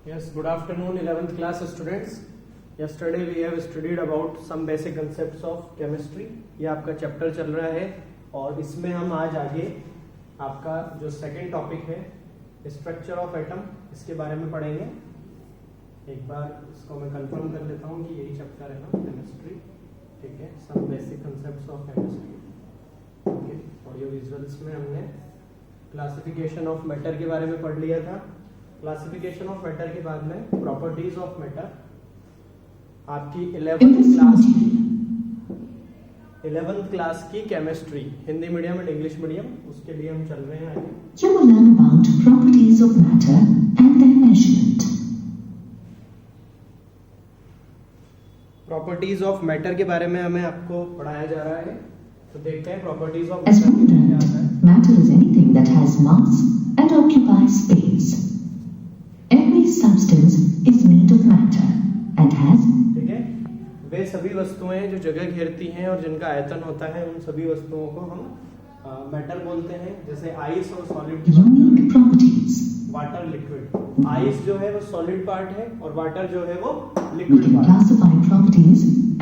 Yes, good afternoon, 11th class students. Yesterday we have studied about some basic concepts of chemistry. ये आपका chapter चल रहा है और इसमें हम आज आगे आपका जो सेकंड टॉपिक है स्ट्रक्चर ऑफ एटम, इसके बारे में पढ़ेंगे. एक बार इसको मैं कंफर्म कर लेता हूँ कि यही चैप्टर है ना, केमिस्ट्री. ठीक है, some basic concepts of chemistry. Okay, audio visuals में हमने क्लासिफिकेशन ऑफ मैटर के बारे में पढ़ लिया था. क्लासिफिकेशन ऑफ मैटर के बाद में प्रॉपर्टीज ऑफ मैटर. आपकी 11th क्लास की chemistry, Hindi medium and English medium, उसके लिए हम चल रहे हैं आगे. You will learn about properties of matter and their measurement. Properties of matter के बारे में हमें आपको पढ़ाया जा रहा है. तो देखते हैं properties of As we matter क्या आता है. learned, matter is anything that has mass and occupies space. Every substance is made of matter and has. ठीक है, वे सभी वस्तुएं जो जगह घेरती हैं और जिनका आयतन होता है, उन सभी वस्तुओं को हम मैटर बोलते हैं. जैसे आइस और सॉलिड की Unique properties. Water, liquid. Ice जो है वो सॉलिड पार्ट है और वाटर जो है वो We liquid can part. classify properties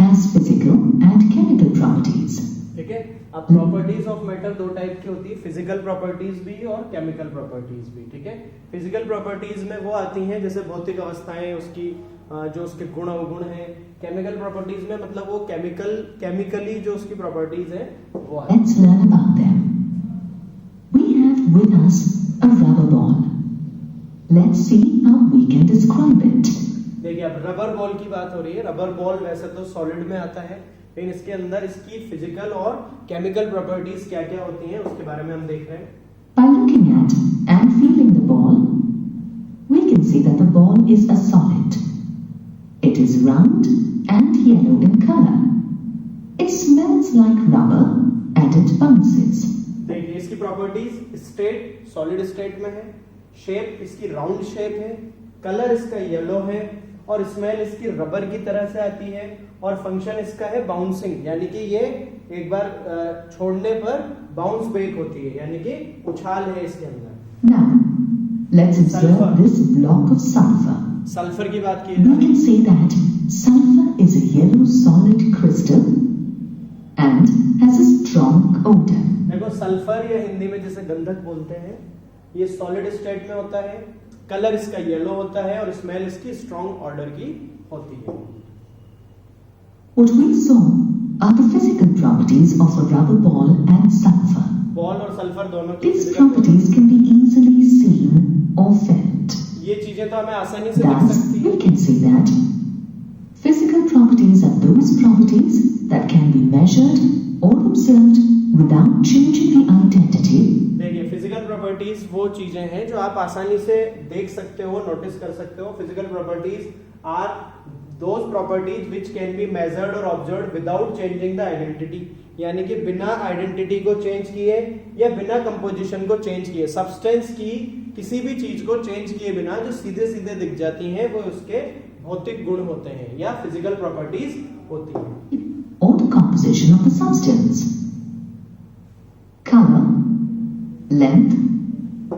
as physical and chemical properties. ठीक है, अब प्रॉपर्टीज ऑफ मैटर दो टाइप की होती है, फिजिकल प्रॉपर्टीज भी और केमिकल प्रॉपर्टीज भी. ठीक है, फिजिकल प्रॉपर्टीज में वो आती हैं जैसे भौतिक अवस्थाएं, उसकी जो उसके गुण अवगुण है. केमिकल प्रॉपर्टीज में मतलब वो केमिकली जो उसकी प्रॉपर्टीज है वो आती Let's learn about them. We have with us a rubber ball. Let's see how we can describe it. देखिए, अब रबर बॉल की बात हो रही है. रबर बॉल वैसे तो सॉलिड में आता है, लेकिन इसके अंदर इसकी फिजिकल और केमिकल प्रॉपर्टीज क्या क्या होती हैं उसके बारे में हम देख रहे हैं. By looking at and feeling the ball, we can see that the ball is a solid. It is round and yellow in color. It smells like rubber and it bounces. देखिए, इसकी प्रॉपर्टीज स्टेट सॉलिड स्टेट में है, shape इसकी round shape है, colour इसका yellow है और smell इसकी रबर की तरह से आती है और फंक्शन इसका है बाउंसिंग, यानी कि ये एक बार छोड़ने पर बाउंस बैक होती है, यानी कि उछाल है इसके अंदर. Now, let's observe this block of sulfur. Sulphur की बात की We can say that sulfur is a yellow solid crystal and has a strong odor. देखो, सल्फर या हिंदी में जैसे गंधक बोलते हैं, ये सॉलिड स्टेट में होता है, कलर इसका येलो होता है और स्मेल इसकी स्ट्रॉन्ग ऑर्डर की होती है. What we saw are the physical properties of a rubber ball and sulfur. Ball और सल्फर दोनों की These physical properties can be easily seen or felt. ये चीजें तो हमें आसानी से दिख Thus, सकती we है. can say that physical properties are those properties that can be measured or observed without changing the identity. देखिए, फिजिकल प्रॉपर्टीज वो चीजें हैं जो आप आसानी से देख सकते हो, नोटिस कर सकते हो. Physical properties are those properties which can be measured और observed without changing the identity, यानी कि बिना आइडेंटिटी को चेंज किए या बिना कंपोजिशन को चेंज किए, सब्सटेंस की किसी भी चीज को चेंज किए बिना जो सीधे सीधे दिख जाती हैं, वो उसके भौतिक गुण होते हैं या फिजिकल प्रॉपर्टीज होती हैं. Or the composition of the substance. Color, length,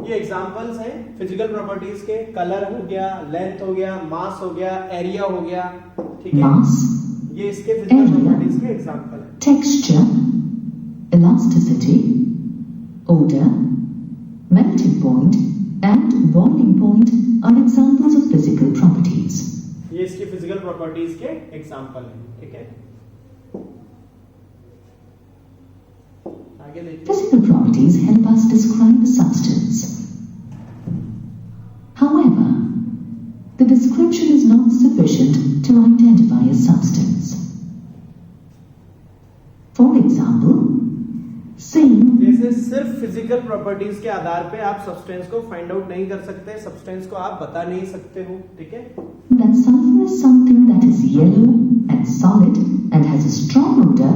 ये एग्जांपल्स हैं फिजिकल प्रॉपर्टीज के. कलर हो गया, लेंथ हो गया, मास हो गया, एरिया हो गया. ठीक है, mass, ये इसके फिजिकल प्रॉपर्टीज के एग्जांपल हैं. texture, elasticity, odor, melting point, and boiling point are examples of physical properties. ये इसकी फिजिकल प्रॉपर्टीज के एग्जांपल हैं. ठीक है, आगे देखिए. Physical properties help us describe a substance. However, the description is not sufficient to identify a substance. For example, saying जैसे सिर्फ फिजिकल प्रॉपर्टीज के आधार पे आप सब्सटेंस को फाइंड आउट नहीं कर सकते, सब्सटेंस को आप बता नहीं सकते हो. ठीक है, that sulfur is something that is yellow and solid and has a strong odor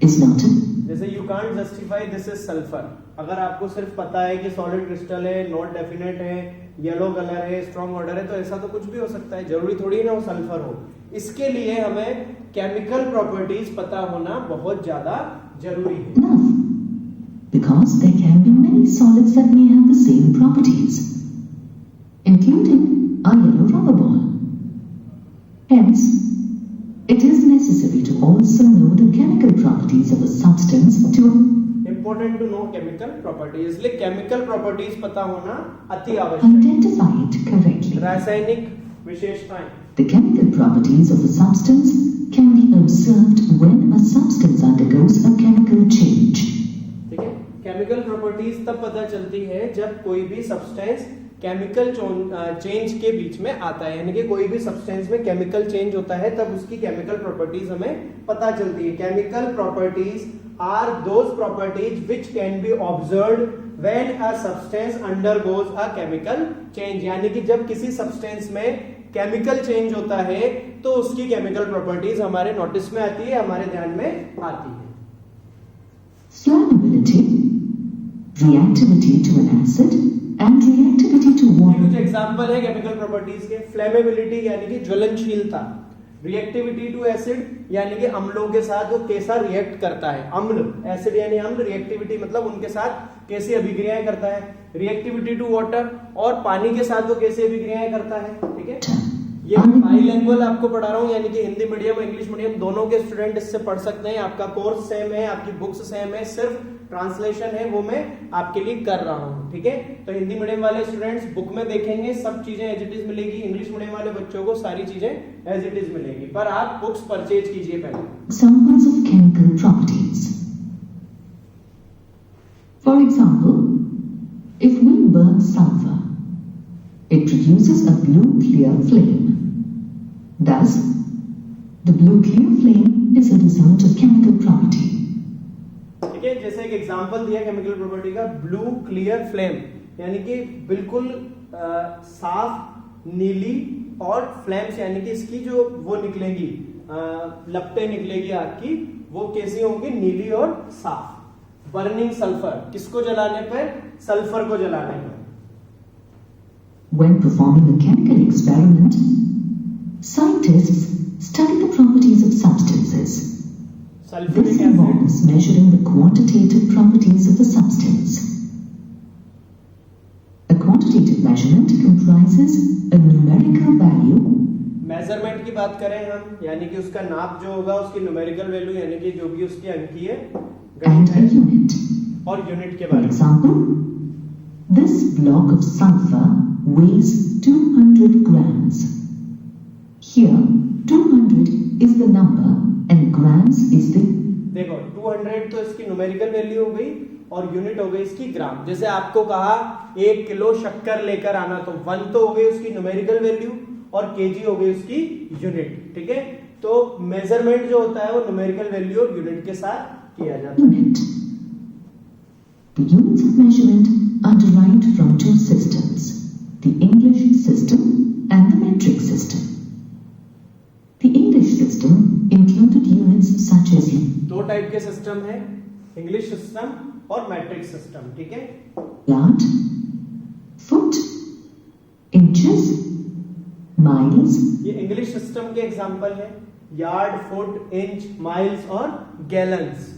is not a जैसे you can't justify this is sulphur. अगर आपको सिर्फ पता है कि सॉलिड क्रिस्टल है, नॉट डेफिनेट है, येलो कलर है, स्ट्रॉन्ग ऑर्डर है, तो ऐसा तो कुछ भी हो सकता है, जरूरी थोड़ी ना वो सल्फर हो. इसके लिए हमें केमिकल प्रॉपर्टीज पता होना बहुत ज्यादा जरूरी है. enough. Because there can be many solids that may have the same properties. including a yellow rubber ball. Hence, it is necessary to also know the chemical properties of a substance to important to know chemical properties, इसलिए chemical properties पता होना अति आवश्यक है। identify it correctly. रासायनिक विशेषताएं, The chemical properties of a substance can be observed when a substance undergoes a chemical change. ठीक है, केमिकल प्रॉपर्टीज तब पता चलती है जब कोई भी सब्सटेंस केमिकल चेंज के बीच में आता है, यानी कि कोई भी सब्सटेंस में केमिकल चेंज होता है तब उसकी केमिकल प्रॉपर्टीज हमें पता चलती है। Chemical properties are those properties which can be observed when a substance undergoes a chemical change, यानी कि जब किसी सब्सटेंस में केमिकल चेंज होता है तो उसकी केमिकल प्रॉपर्टीज हमारे नोटिस में आती है, हमारे ध्यान में आती है। Flammability, reactivity to an acid, and reactivity to ये water. कुछ एग्जांपल है केमिकल प्रॉपर्टीज के। फ्लेमेबिलिटी यानी कि ज्वलनशीलता, रिएक्टिविटी टू एसिड यानी कि अम्लों के साथ वो कैसा रिएक्ट करता है, अम्ल, एसिड यानी अम्ल, रिएक्टिविटी मतलब उनके साथ कैसी अभिक्रियाएं करता है, रिएक्टिविटी टू वाटर और पानी के साथ वो कैसे अभिक्रियाएं करता है। ठीक है, ये बाइलिंगुअल आपको पढ़ा रहा हूँ, यानी कि हिंदी मीडियम इंग्लिश मीडियम दोनों के स्टूडेंट इससे पढ़ सकते हैं। आपका कोर्स सेम है, आपकी बुक्स सेम है, सिर्फ ट्रांसलेशन है वो मैं आपके लिए कर रहा हूँ। ठीक है, तो हिंदी मीडियम वाले स्टूडेंट्स बुक में देखेंगे सब चीजें एज इट इज मिलेगी, इंग्लिश मीडियम वाले बच्चों को सारी चीजें एज इट इज मिलेगी, पर आप बुक्स परचेज कीजिए पहले। Examples of chemical properties. For example, if we burn sulfur, it produces a blue clear flame. Thus, the blue clear flame is a result of chemical property. ठीक है, जैसे एक example दिया केमिकल प्रॉपर्टी का, blue clear flame यानी कि बिल्कुल साफ नीली, और फ्लेम्स यानी कि इसकी जो वो निकलेगी लपटें निकलेगी आग की, वो कैसी होंगी, नीली और साफ। बर्निंग सल्फर, किसको जलाने पर, सल्फर को जलाने पर। When performing a chemical experiment, scientists study the properties of substances. This sulphuric acid, involves measuring the quantitative properties of the substance. A quantitative measurement comprises a numerical value measurement की बात करें हम, यानी कि उसका नाप जो होगा उसकी न्यूमेरिकल वैल्यू यानी कि जो भी उसकी अंकीय and गणित a है, unit. और यूनिट के For बारे में। example, this block of sulfur weighs 200 grams. Here, 200 is the number and grams is the देखो 200 तो इसकी न्यूमेरिकल वैल्यू हो गई और यूनिट हो गई इसकी ग्राम। जैसे आपको कहा 1 किलो शक्कर लेकर आना, तो 1 तो हो गई उसकी न्यूमेरिकल वैल्यू और केजी हो गई उसकी यूनिट। ठीक है, तो मेजरमेंट जो होता है वो न्यूमेरिकल वैल्यू और यूनिट के साथ किया जाता है। unit. The units of measurement are derived from two systems, the English system and the metric system. The English system included units such as दो टाइप के सिस्टम है, इंग्लिश सिस्टम और मैट्रिक सिस्टम। ठीक है, yard, foot, inches, miles, ये English system के example है, yard, foot, inch, miles और gallons.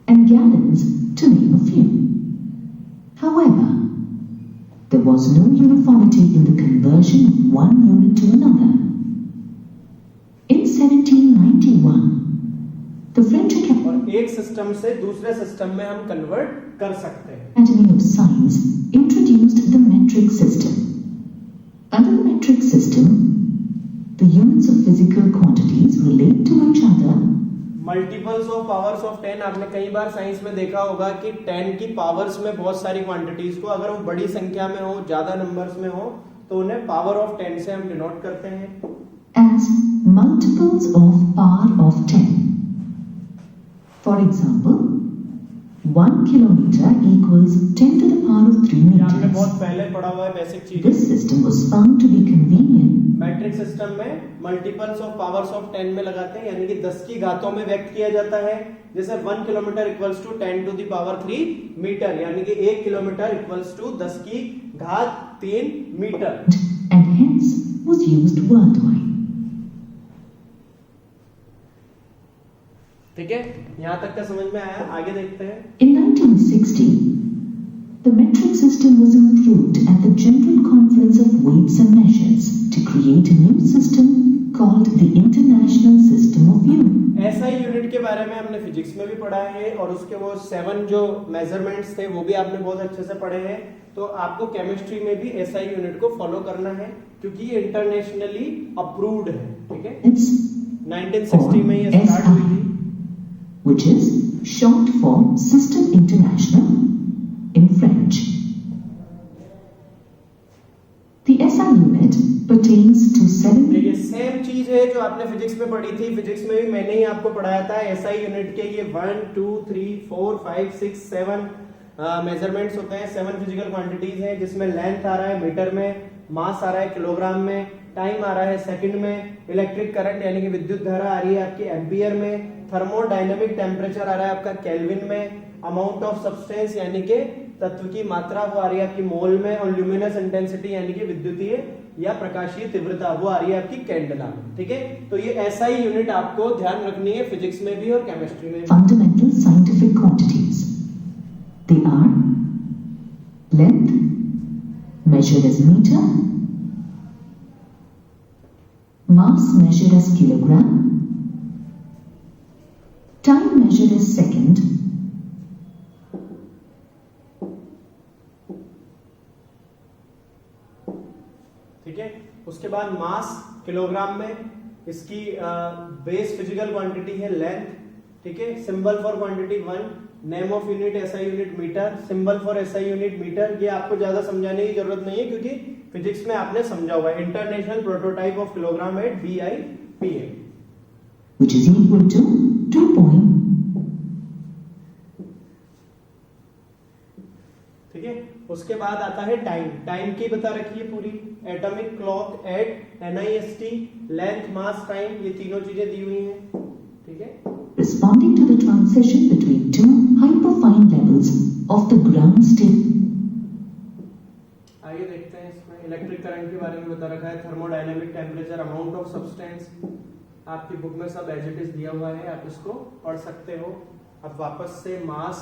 and gallons, to name a few. However, there was no uniformity in the conversion of one unit to another. In 1791, the French और एक system से दूसरे system में हम convert कर सकते हैं। Academy of Science introduced the metric system. Under the metric system, the units of physical quantities relate to each other. Multiples of powers of 10, आपने कई बार साइंस में देखा होगा कि 10 की पावर्स में बहुत सारी क्वांटिटीज को, अगर वो बड़ी संख्या में हो, ज्यादा नंबर्स में हो, तो उन्हें पावर ऑफ 10 से हम डिनोट करते हैं As multiples of power of 10. For example, 1 kilometer equals 10 to the power of 3 ये आपने बहुत meters. पहले पढ़ा हुआ है बेसिक चीज। This system was found to be convenient. Matric system में मल्टीपल्स ऑफ पावर्स ऑफ 10 में लगाते हैं, यानी कि 10 की घातों में व्यक्त किया जाता है। जैसे 1 kilometre equals to 10 to the power 3 metre, यानी कि 1 किलोमीटर इक्वल्स टू 10 की घात 3 metre. And hence was used worldwide. ठीक है, यहां तक का समझ में आया, आगे देखते हैं। In 1960, The metric system was improved at the General Conference of Weights and Measures to create a new system called the International System of Use. SI unit के बारे में हमने फिजिक्स में भी पढ़ा है और उसके वो 7 जो मेजरमेंट्स थे वो भी आपने बहुत अच्छे से पढ़े हैं। तो आपको केमिस्ट्री में भी SI यूनिट को फॉलो करना है क्योंकि ये इंटरनेशनली अप्रूव्ड है। ठीक है, 1960 में ये स्टार्ट हुई थी, which is short for System International in French. The SI unit pertains to 7. देखिए सेम चीज है जो आपने फिजिक्स में पढ़ी थी, फिजिक्स में भी मैंने ही आपको पढ़ाया था। SI यूनिट के ये 1 2 3 4 5 6 7 मेजरमेंट्स होते हैं, 7 फिजिकल क्वांटिटीज हैं जिसमें लेंथ आ रहा है मीटर में, मास आ रहा है किलोग्राम में, टाइम आ रहा है सेकंड में, इलेक्ट्रिक करंट यानी कि विद्युत धारा आ रही है आपकी एम्पियर में, थर्मोडायनेमिक टेम्परेचर आ रहा है आपका केल्विन में, अमाउंट ऑफ सब्सटेंस यानी कि तत्व की मात्रा वो आ रही है आपकी मोल में, और ल्यूमिनस इंटेंसिटी यानी कि विद्युतीय या प्रकाशीय तीव्रता वो आ रही है आपकी कैंडेला में। ठीक है, तो ये SI यूनिट आपको ध्यान रखनी है फिजिक्स में भी और केमिस्ट्री में भी। Fundamental scientific quantities. They are length measured as meter, mass measured as kilogram, time measured as second, ठीक है, उसके बाद मास किलोग्राम में, इसकी बेस फिजिकल क्वांटिटी है लेंथ। ठीक है, symbol for quantity 1, name of unit SI unit metre, symbol for SI unit metre. ये आपको ज्यादा समझाने की जरूरत नहीं है क्योंकि फिजिक्स में आपने समझा हुआ है। International prototype of kilogram at BIPA, which is equal to 2. ठीक है, उसके बाद आता है टाइम। टाइम की बता रखी है पूरी, atomic clock at NIST, length mass time, ये तीनों चीजें दी हुई हैं। ठीक है, Responding to the transition between two hyperfine levels of the ground state. आगे देखते हैं, इसमें इलेक्ट्रिक करंट के बारे में बता रखा है, thermodynamic temperature, amount of substance. आपकी बुक में सब एज इट इज दिया हुआ है, आप इसको पढ़ सकते हो। अब वापस से मास,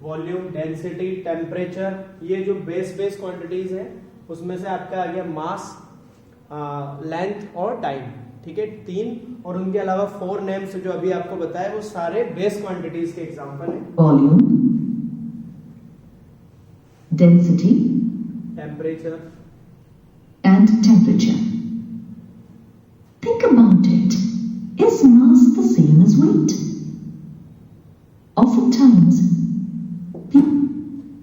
वॉल्यूम, डेंसिटी, टेम्परेचर, ये जो बेस क्वांटिटीज है उसमें से आपका आ गया मास, लेंथ और टाइम। ठीक है, 3, और उनके अलावा 4 नेम्स जो अभी आपको बताया वो सारे बेस क्वांटिटीज के एग्जांपल हैं। Volume, density, temperature and temperature. Think about it. Is mass the same as weight? Oftentimes,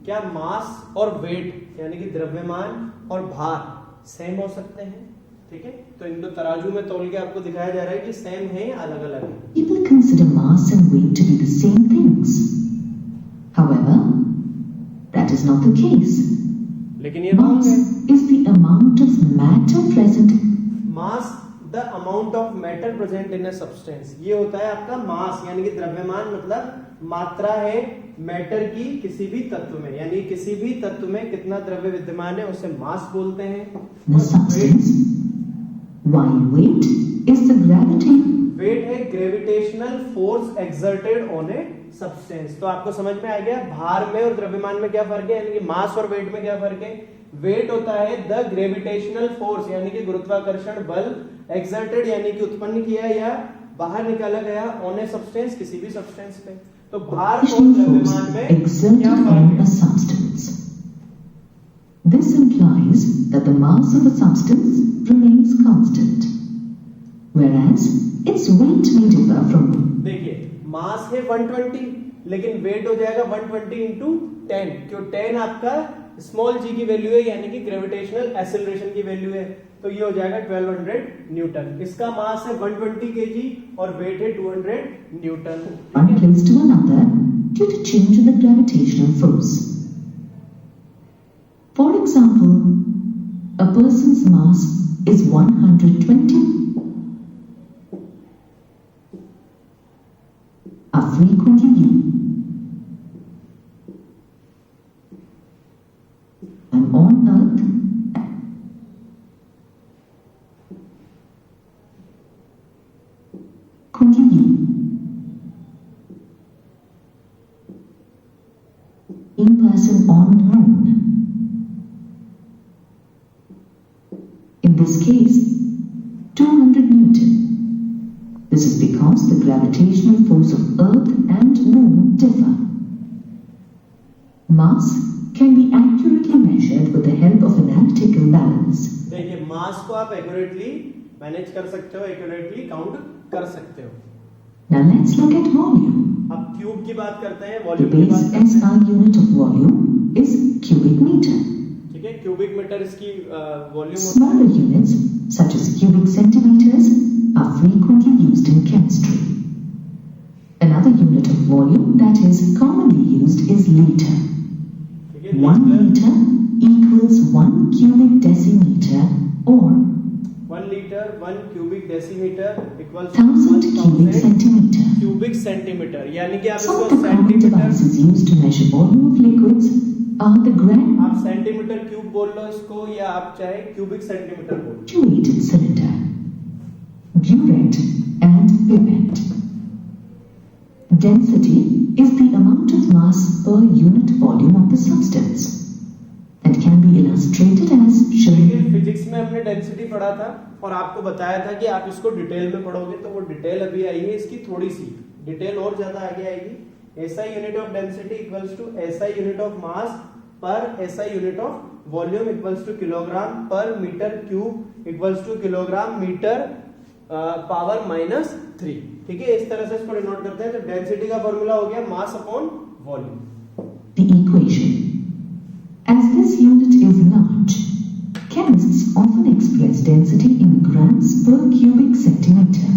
क्या मास और वेट यानी कि द्रव्यमान और भार सेम हो सकते हैं? ठीक है, तो इन दो तराजू में तौल के आपको दिखाया जा रहा है कि सेम है या अलग अलग है। people consider mass and weight to be the same things. However, that is not the case. लेकिन ये रॉन्ग Mass है। is the amount of matter present. Mass the amount of matter present in a substance, ये होता है आपका मास यानी कि द्रव्यमान, मतलब मात्रा है मैटर की किसी भी तत्व में, यानी किसी भी तत्व में कितना द्रव्य विद्यमान है उसे मास बोलते हैं। The substance. While weight is the gravity. Weight है gravitational force exerted on a substance. तो आपको समझ में आ गया भार में और द्रव्यमान में क्या फर्क है, यानी कि मास और वेट में क्या फर्क है। वेट होता है द ग्रेविटेशनल फोर्स यानी कि गुरुत्वाकर्षण बल, एक्सर्टेड यानी कि उत्पन्न किया या बाहर निकाला गया ऑन ए सब्सटेंस, किसी भी सब्सटेंस पे। तो भार और द्रव्यमान में exerted क्या on फर्क a है? substance. This implies that the mass of a substance remains constant, whereas its weight may differ from. देखिए मास है 120, लेकिन वेट हो जाएगा 120 इंटू 10, क्यों 10 आपका स्मॉल g की वैल्यू है यानी कि ग्रेविटेशनल एक्सेलरेशन की वैल्यू है, तो ये हो जाएगा 1200 न्यूटन। इसका मास है 120 kg और वेट है 200 Newton. One place to another due to change in the gravitational force. For example, a person's mass is 120. Are frequently used. And on Earth, continue. In person on Moon. this case, 200 Newton. This is because the gravitational force of Earth and Moon differ. Mass can be accurately measured with the help of analytical balance. देखिए मास को आप accurately manage कर सकते हो, accurately count कर सकते हो। Now let's look at volume. अब क्यूब की बात करते हैं, The वॉल्यूम की base बात करते हैं। SI unit of volume is cubic meter. ठीक है, क्यूबिक मीटर इसकी वॉल्यूम होता Smaller है। units, such as cubic centimeters, are frequently used in chemistry. Another unit of volume that is commonly used is liter. ठीक है, 1 liter equals 1 cubic decimeter or 1 litre 1 cubic decimetre equals 1000 cubic centimeter. Cubic centimetre, यानी कि आप Some of इसको the common centimetre, devices used to measure volume of liquids are the gram आप centimetre cube बोल लो इसको, या आप चाहे क्यूबिक सेंटीमीटर बोल लो। actuated cylinder, burette and pipette. Density is the amount of mass per unit volume of the substance and can be illustrated as shown. लेकिन physics में हमने डेंसिटी पढ़ा था और आपको बताया था कि आप इसको डिटेल में पढ़ोगे, तो वो डिटेल अभी आई है, इसकी थोड़ी सी डिटेल और ज्यादा आगे आएगी। SI unit of density equals to SI unit of mass per SI unit of volume equals to kilogram per metre cube equals to kilogram metre power -3। ठीक है, इस तरह से इसको डिनोट करते हैं। तो डेंसिटी का फॉर्मूला हो गया mass upon volume. The equation. As this unit is large, chemists often express density in grams per cubic centimeter.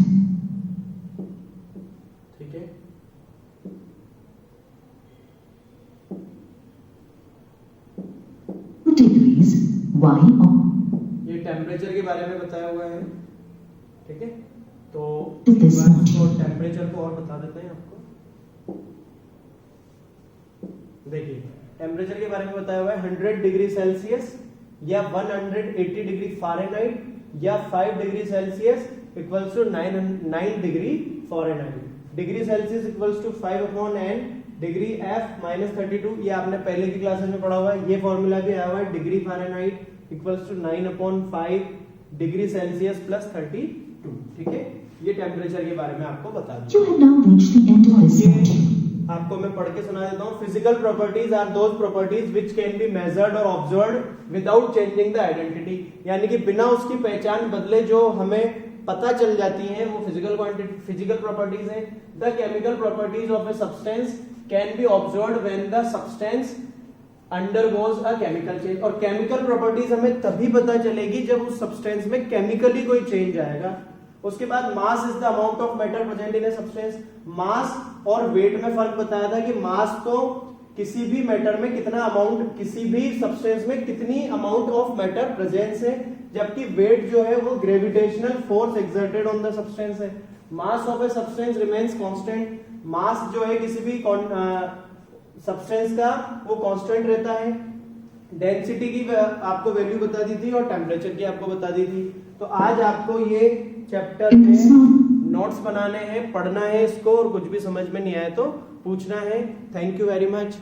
ठीक है, Degrees Y of ये टेम्परेचर के बारे में बताया हुआ है। ठीक है, तो This module. टेम्परेचर को और बता देते हैं आपको। देखिए टेम्परेचर के बारे में बताया हुआ है 100 डिग्री सेल्सियस या 180 डिग्री फ़ारेनहाइट या 5 degree Celsius equals to 9 degree Fahrenheit. Degree Celsius equals to 5/n, degree F -32, ये आपने पहले की क्लासेस में पढ़ा हुआ है। ये फॉर्मूला भी आया हुआ है, degree Fahrenheit equals to 9/5 degree Celsius plus 32। ठीक है, ये टेम्परेचर के बारे में आपको बता दिया। You have now reached the end of this module. आपको मैं पढ़ के सुना देता हूँ। Physical properties are those properties which can be measured और observed without changing the identity, यानी कि बिना उसकी पहचान बदले जो हमें पता चल जाती हैं वो फिजिकल प्रॉपर्टीज हैं। The chemical properties of a substance can be observed when the substance undergoes a chemical change, और केमिकल प्रॉपर्टीज हमें तभी पता चलेगी जब उस सब्सटेंस में केमिकली कोई चेंज आएगा। उसके बाद mass is the amount of matter present in a substance. Mass और वेट में फर्क बताया था कि मास तो किसी भी मैटर में कितना अमाउंट, किसी भी सब्सटेंस में कितनी अमाउंट ऑफ मैटर प्रेजेंस है, जबकि वेट जो है वो gravitational force exerted on the substance है। Mass of a substance remains constant, mass जो है किसी भी सब्सटेंस का वो कांस्टेंट रहता है। डेंसिटी की आपको वैल्यू बता दी थी और टेम्परेचर की आपको बता दी थी। तो आज आपको ये चैप्टर में नोट्स बनाने हैं, पढ़ना है इसको, और कुछ भी समझ में नहीं आए तो पूछना है। Thank you very much.